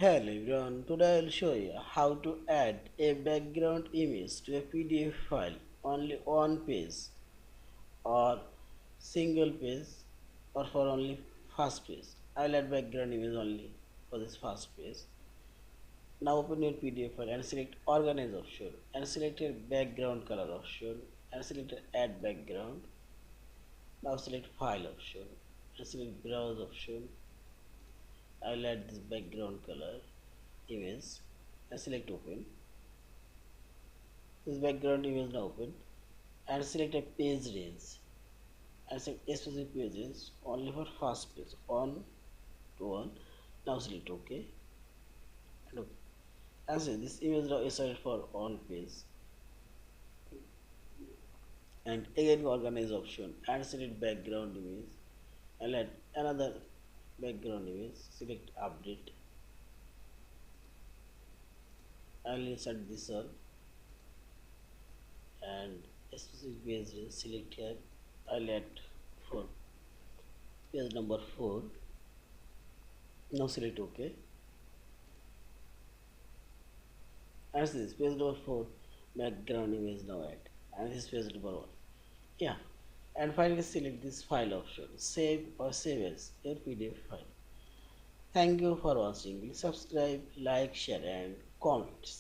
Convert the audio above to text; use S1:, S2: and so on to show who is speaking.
S1: Hello everyone, today I will show you how to add a background image to a PDF file only one page or single page or for only first page. I will add background image only for this first page. Now open your PDF file and select organize option and select your background color option and select add background. Now select file option and select browse option. I will add this background color image and select open. This background image now open and select a page range and select a specific page range only for first page 1 to 1. Now select OK and OK. And say this image now is selected for one page and again organize option and select background image and add another background image. Select update and insert this one and a specific page range. Select here. I'll add for page number 4. Now select OK. And this page number 4 background image now add and this page number 1. Yeah, and finally select this file option, save or save as your PDF file. Thank you for watching. Please subscribe, like, share and comments.